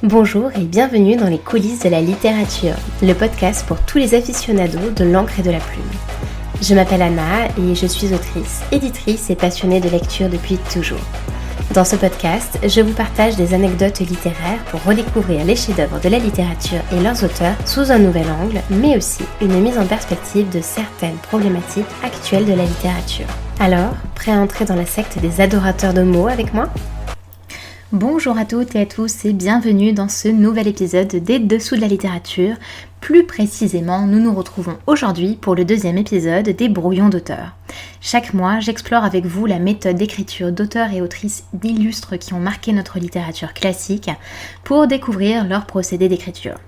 Bonjour et bienvenue dans les coulisses de la littérature, le podcast pour tous les aficionados de l'encre et de la plume. Je m'appelle Anna et je suis autrice, éditrice et passionnée de lecture depuis toujours. Dans ce podcast, je vous partage des anecdotes littéraires pour redécouvrir les chefs-d'œuvre de la littérature et leurs auteurs sous un nouvel angle, mais aussi une mise en perspective de certaines problématiques actuelles de la littérature. Alors, prêt à entrer dans la secte des adorateurs de mots avec moi ? Bonjour à toutes et à tous et bienvenue dans ce nouvel épisode des Dessous de la littérature. Plus précisément, nous nous retrouvons aujourd'hui pour le deuxième épisode des brouillons d'auteurs. Chaque mois, j'explore avec vous la méthode d'écriture d'auteurs et autrices illustres qui ont marqué notre littérature classique pour découvrir leur procédé d'écriture.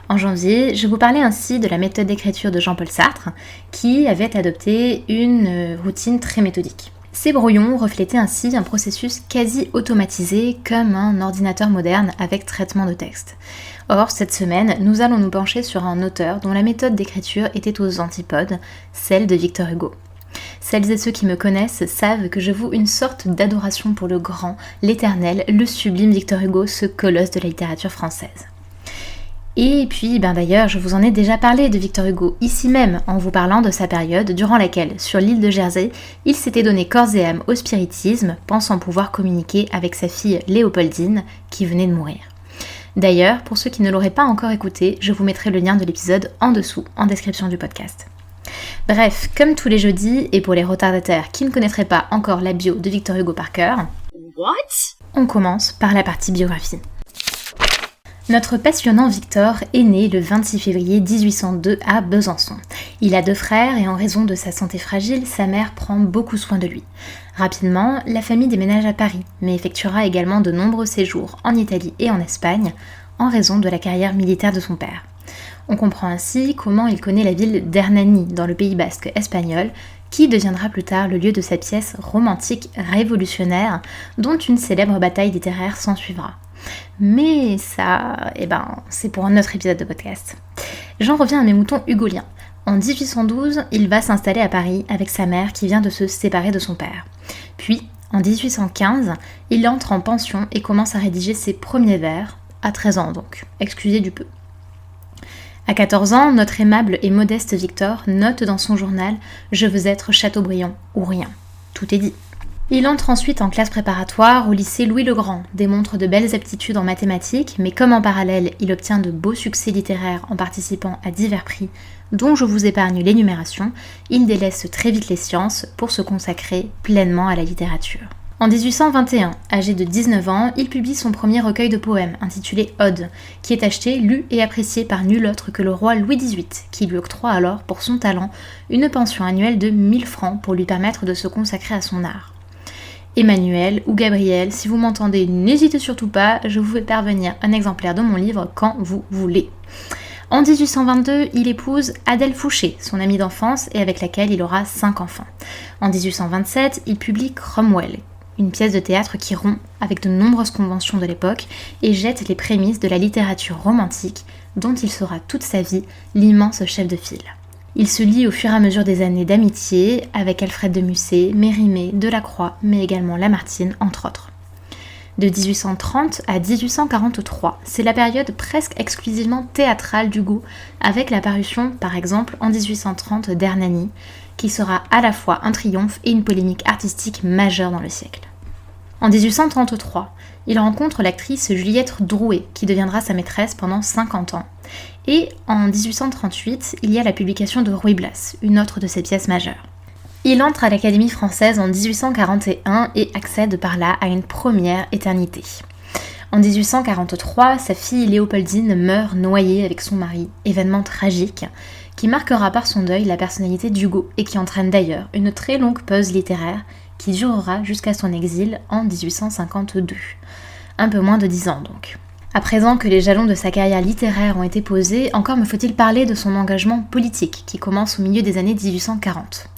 En janvier, je vous parlais ainsi de la méthode d'écriture de Jean-Paul Sartre qui avait adopté une routine très méthodique. Ces brouillons reflétaient ainsi un processus quasi automatisé comme un ordinateur moderne avec traitement de texte. Or, cette semaine, nous allons nous pencher sur un auteur dont la méthode d'écriture était aux antipodes, celle de Victor Hugo. Celles et ceux qui me connaissent savent que je voue une sorte d'adoration pour le grand, l'éternel, le sublime Victor Hugo, ce colosse de la littérature française. Et puis, d'ailleurs, je vous en ai déjà parlé de Victor Hugo, ici même, en vous parlant de sa période durant laquelle, sur l'île de Jersey, il s'était donné corps et âme au spiritisme, pensant pouvoir communiquer avec sa fille Léopoldine, qui venait de mourir. D'ailleurs, pour ceux qui ne l'auraient pas encore écouté, je vous mettrai le lien de l'épisode en dessous, en description du podcast. Bref, comme tous les jeudis, et pour les retardataires qui ne connaîtraient pas encore la bio de Victor Hugo par cœur, on commence par la partie biographie. Notre passionnant Victor est né le 26 février 1802 à Besançon. Il a 2 frères et en raison de sa santé fragile, sa mère prend beaucoup soin de lui. Rapidement, la famille déménage à Paris, mais effectuera également de nombreux séjours en Italie et en Espagne, en raison de la carrière militaire de son père. On comprend ainsi comment il connaît la ville d'Hernani, dans le Pays basque espagnol, qui deviendra plus tard le lieu de sa pièce romantique révolutionnaire, dont une célèbre bataille littéraire s'ensuivra. Mais ça, c'est pour un autre épisode de podcast. J'en reviens à mes moutons hugoliens. En 1812, il va s'installer à Paris avec sa mère qui vient de se séparer de son père. Puis, en 1815, il entre en pension et commence à rédiger ses premiers vers, à 13 ans donc, excusez du peu. À 14 ans, notre aimable et modeste Victor note dans son journal « Je veux être Chateaubriand ou rien ». Tout est dit. Il entre ensuite en classe préparatoire au lycée Louis-le-Grand, démontre de belles aptitudes en mathématiques, mais comme en parallèle, il obtient de beaux succès littéraires en participant à divers prix, dont je vous épargne l'énumération, il délaisse très vite les sciences pour se consacrer pleinement à la littérature. En 1821, âgé de 19 ans, il publie son premier recueil de poèmes, intitulé Odes, qui est acheté, lu et apprécié par nul autre que le roi Louis XVIII, qui lui octroie alors, pour son talent, une pension annuelle de 1000 francs pour lui permettre de se consacrer à son art. Emmanuel ou Gabriel, si vous m'entendez, n'hésitez surtout pas, je vous fais parvenir un exemplaire de mon livre quand vous voulez. En 1822, il épouse Adèle Fouché, son amie d'enfance et avec laquelle il aura 5 enfants. En 1827, il publie Cromwell, une pièce de théâtre qui rompt avec de nombreuses conventions de l'époque et jette les prémices de la littérature romantique dont il sera toute sa vie l'immense chef de file. Il se lie au fur et à mesure des années d'amitié avec Alfred de Musset, Mérimée, Delacroix, mais également Lamartine, entre autres. De 1830 à 1843, c'est la période presque exclusivement théâtrale d'Hugo, avec la parution, par exemple, en 1830 d'Hernani, qui sera à la fois un triomphe et une polémique artistique majeure dans le siècle. En 1833, il rencontre l'actrice Juliette Drouet, qui deviendra sa maîtresse pendant 50 ans. Et en 1838, il y a la publication de Ruy Blas, une autre de ses pièces majeures. Il entre à l'Académie française en 1841 et accède par là à une première éternité. En 1843, sa fille Léopoldine meurt noyée avec son mari, événement tragique qui marquera par son deuil la personnalité d'Hugo et qui entraîne d'ailleurs une très longue pause littéraire qui durera jusqu'à son exil en 1852. Un peu moins de 10 ans donc. À présent que les jalons de sa carrière littéraire ont été posés, encore me faut-il parler de son engagement politique qui commence au milieu des années 1840.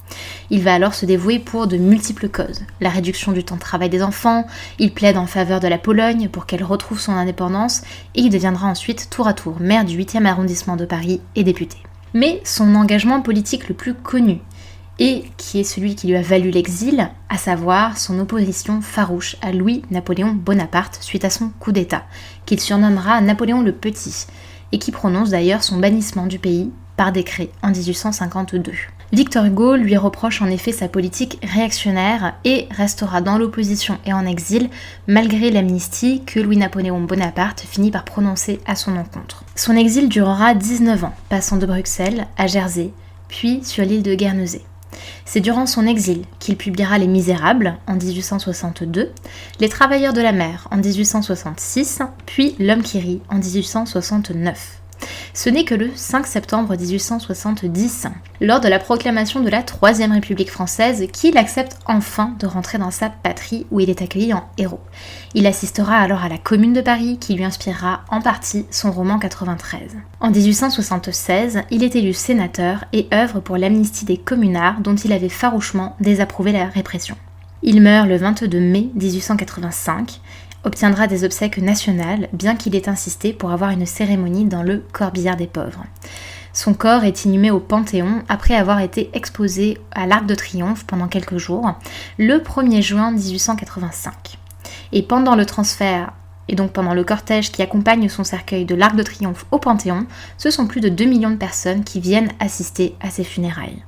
Il va alors se dévouer pour de multiples causes. La réduction du temps de travail des enfants, il plaide en faveur de la Pologne pour qu'elle retrouve son indépendance et il deviendra ensuite tour à tour maire du 8e arrondissement de Paris et député. Mais son engagement politique le plus connu et qui est celui qui lui a valu l'exil, à savoir son opposition farouche à Louis-Napoléon Bonaparte suite à son coup d'État, qu'il surnommera Napoléon le Petit, et qui prononce d'ailleurs son bannissement du pays par décret en 1852. Victor Hugo lui reproche en effet sa politique réactionnaire et restera dans l'opposition et en exil malgré l'amnistie que Louis-Napoléon Bonaparte finit par prononcer à son encontre. Son exil durera 19 ans, passant de Bruxelles à Jersey, puis sur l'île de Guernesey. C'est durant son exil qu'il publiera Les Misérables en 1862, Les Travailleurs de la mer en 1866, puis L'Homme qui rit en 1869. Ce n'est que le 5 septembre 1870, lors de la proclamation de la Troisième République française, qu'il accepte enfin de rentrer dans sa patrie où il est accueilli en héros. Il assistera alors à la Commune de Paris qui lui inspirera en partie son roman 93. En 1876, il est élu sénateur et œuvre pour l'amnistie des communards dont il avait farouchement désapprouvé la répression. Il meurt le 22 mai 1885, obtiendra des obsèques nationales, bien qu'il ait insisté pour avoir une cérémonie dans le corbillard des pauvres. Son corps est inhumé au Panthéon après avoir été exposé à l'Arc de Triomphe pendant quelques jours, le 1er juin 1885. Et pendant le transfert, et donc pendant le cortège qui accompagne son cercueil de l'Arc de Triomphe au Panthéon, ce sont plus de 2 millions de personnes qui viennent assister à ses funérailles.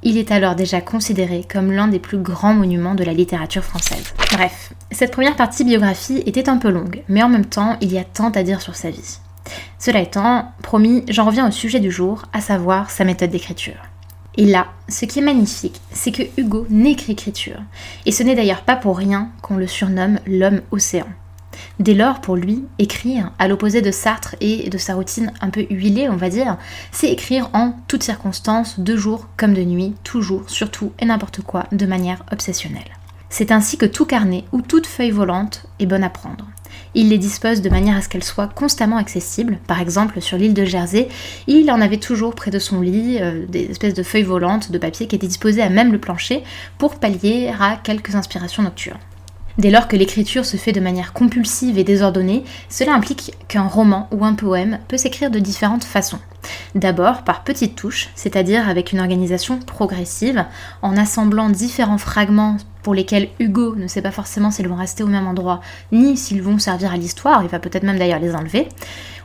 Il est alors déjà considéré comme l'un des plus grands monuments de la littérature française. Bref, cette première partie biographie était un peu longue, mais en même temps, il y a tant à dire sur sa vie. Cela étant, promis, j'en reviens au sujet du jour, à savoir sa méthode d'écriture. Et là, ce qui est magnifique, c'est que Hugo n'écrit qu'écriture. Et ce n'est d'ailleurs pas pour rien qu'on le surnomme l'homme océan. Dès lors, pour lui, écrire, à l'opposé de Sartre et de sa routine un peu huilée, on va dire, c'est écrire en toutes circonstances, de jour comme de nuit, toujours, surtout et n'importe quoi, de manière obsessionnelle. C'est ainsi que tout carnet ou toute feuille volante est bonne à prendre. Il les dispose de manière à ce qu'elles soient constamment accessibles. Par exemple, sur l'île de Jersey, il en avait toujours près de son lit des espèces de feuilles volantes de papier qui étaient disposées à même le plancher pour pallier à quelques inspirations nocturnes. Dès lors que l'écriture se fait de manière compulsive et désordonnée, cela implique qu'un roman ou un poème peut s'écrire de différentes façons. D'abord par petites touches, c'est-à-dire avec une organisation progressive, en assemblant différents fragments pour lesquels Hugo ne sait pas forcément s'ils vont rester au même endroit, ni s'ils vont servir à l'histoire, il va peut-être même d'ailleurs les enlever,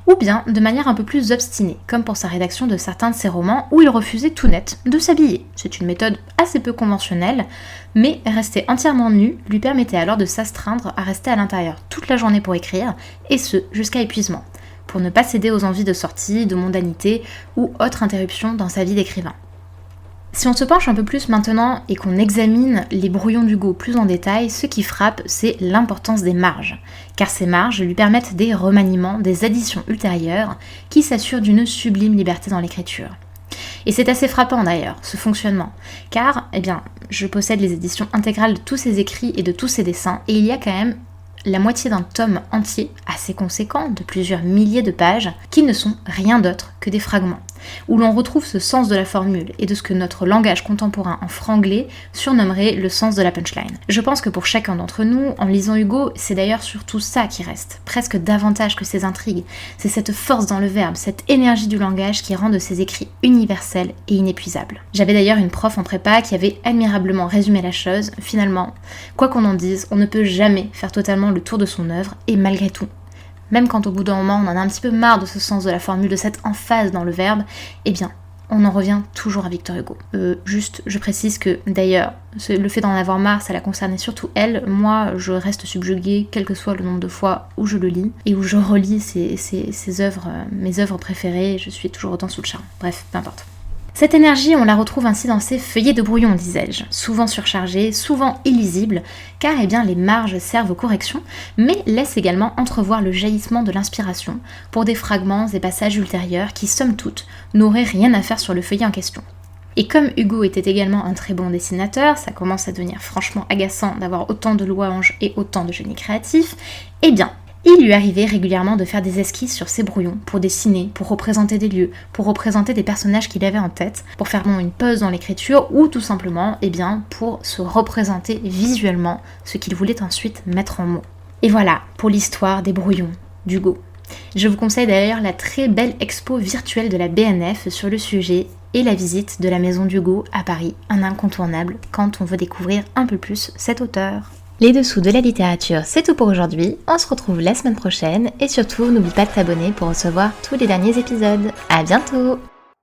ou bien de manière un peu plus obstinée, comme pour sa rédaction de certains de ses romans où il refusait tout net de s'habiller. C'est une méthode assez peu conventionnelle, mais rester entièrement nu lui permettait alors de s'astreindre à rester à l'intérieur toute la journée pour écrire, et ce, jusqu'à épuisement, pour ne pas céder aux envies de sortie, de mondanité ou autres interruptions dans sa vie d'écrivain. Si on se penche un peu plus maintenant et qu'on examine les brouillons d'Hugo plus en détail, ce qui frappe, c'est l'importance des marges, car ces marges lui permettent des remaniements, des additions ultérieures qui s'assurent d'une sublime liberté dans l'écriture. Et c'est assez frappant d'ailleurs, ce fonctionnement, car je possède les éditions intégrales de tous ses écrits et de tous ses dessins, et il y a quand même la moitié d'un tome entier, assez conséquent, de plusieurs milliers de pages, qui ne sont rien d'autre que des fragments, où l'on retrouve ce sens de la formule et de ce que notre langage contemporain en franglais surnommerait le sens de la punchline. Je pense que pour chacun d'entre nous, en lisant Hugo, c'est d'ailleurs surtout ça qui reste, presque davantage que ses intrigues. C'est cette force dans le verbe, cette énergie du langage qui rend de ses écrits universels et inépuisables. J'avais d'ailleurs une prof en prépa qui avait admirablement résumé la chose. Finalement, quoi qu'on en dise, on ne peut jamais faire totalement le tour de son œuvre, et malgré tout, même quand au bout d'un moment on en a un petit peu marre de ce sens de la formule, de cette emphase dans le verbe, on en revient toujours à Victor Hugo. Je précise que d'ailleurs, le fait d'en avoir marre, ça la concernait surtout elle. Moi, je reste subjuguée, quel que soit le nombre de fois où je le lis, et où je relis ses œuvres, mes œuvres préférées, je suis toujours autant sous le charme. Bref, peu importe. Cette énergie, on la retrouve ainsi dans ces feuillets de brouillon, disais-je, souvent surchargés, souvent illisibles, car les marges servent aux corrections, mais laissent également entrevoir le jaillissement de l'inspiration pour des fragments et passages ultérieurs qui, somme toute, n'auraient rien à faire sur le feuillet en question. Et comme Hugo était également un très bon dessinateur, ça commence à devenir franchement agaçant d'avoir autant de louanges et autant de génie créatif, il lui arrivait régulièrement de faire des esquisses sur ses brouillons pour dessiner, pour représenter des lieux, pour représenter des personnages qu'il avait en tête, pour faire une pause dans l'écriture ou tout simplement pour se représenter visuellement ce qu'il voulait ensuite mettre en mots. Et voilà pour l'histoire des brouillons d'Hugo. Je vous conseille d'ailleurs la très belle expo virtuelle de la BNF sur le sujet et la visite de la Maison d'Hugo à Paris, un incontournable quand on veut découvrir un peu plus cet auteur. Les dessous de la littérature, c'est tout pour aujourd'hui. On se retrouve la semaine prochaine et surtout, n'oublie pas de t'abonner pour recevoir tous les derniers épisodes. À bientôt!